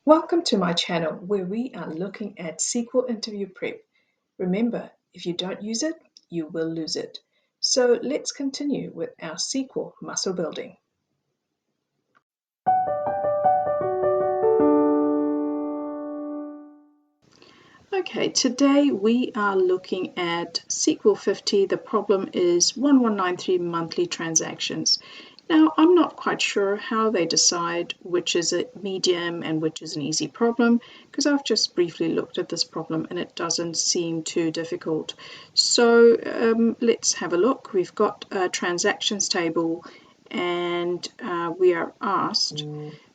Welcome to my channel where we are looking at SQL interview prep. Remember, if you don't use it, you will lose it. So let's continue with our SQL muscle building. Okay, today we are looking at SQL50. The problem is 1193 monthly transactions. Now, I'm not quite sure how they decide which is a medium and which is an easy problem, because I've just briefly looked at this problem and it doesn't seem too difficult. So let's have a look. We've got a transactions table and we are asked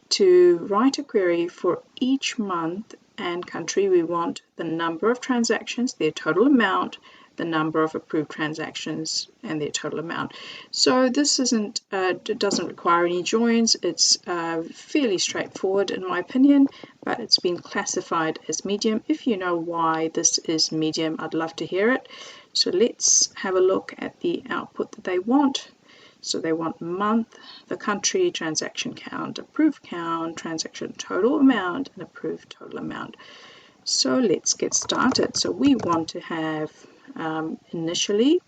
to write a query for each month and country. We want the number of transactions, their total amount, the number of approved transactions, and their total amount. So this it doesn't require any joins. It's fairly straightforward in my opinion, but it's been classified as medium. If you know why this is medium, I'd love to hear it. So let's have a look at the output that they want. So they want month, the country, transaction count, approved count, transaction total amount, and approved total amount. So let's get started. So we want to have initially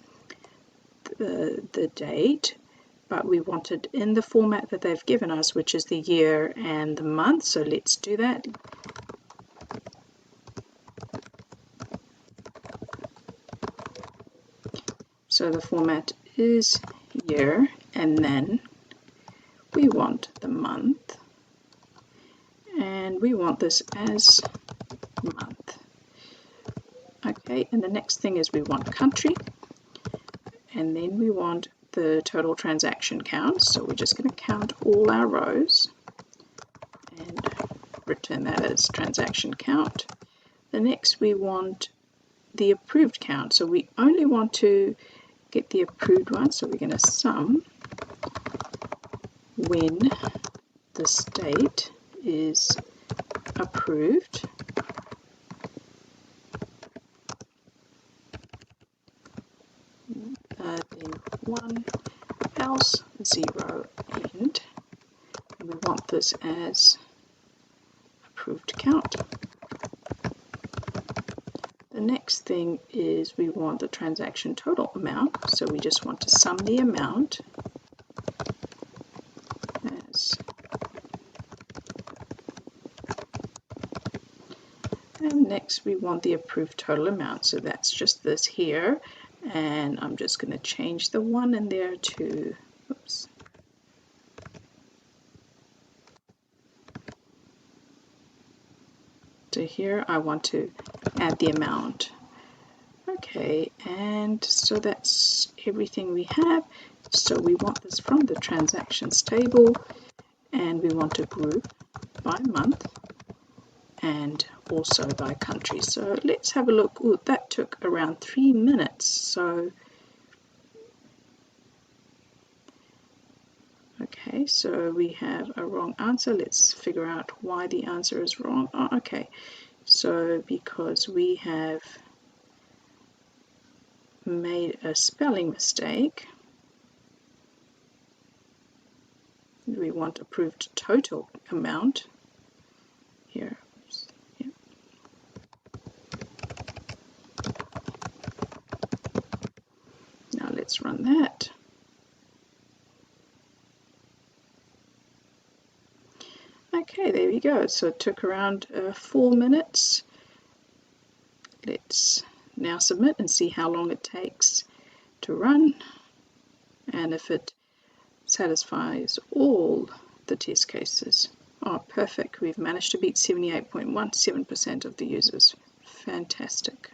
the date, but we want it in the format that they've given us, which is the year and the month. So let's do that. So the format is year, and then we want the month, and we want this as month. Okay, and the next thing is we want country, and then we want the total transaction count. So we're just going to count all our rows and return that as transaction count. The next we want the approved count. So we only want to get the approved one, so we're going to sum when this date is approved then 1 else 0 end, and we want this as approved count. The next thing is we want the transaction total amount, so we just want to sum the amount as, and next we want the approved total amount, so that's just this here, and I'm just going to change the 1 in there to, oops, to here. I want to add the amount. Okay, and so that's everything we have. So we want this from the transactions table, and we want to group by month and also by country. So let's have a look. Ooh, that took around 3 minutes. So okay, so we have a wrong answer. Let's figure out why the answer is wrong. Oh, okay, so because we have made a spelling mistake, we want approved total amount here. Oops. Yep. Now let's run that. Okay, there we go. So it took around 4 minutes. Let's now submit and see how long it takes to run, and if it satisfies all the test cases. Oh, perfect. We've managed to beat 78.17% of the users. Fantastic.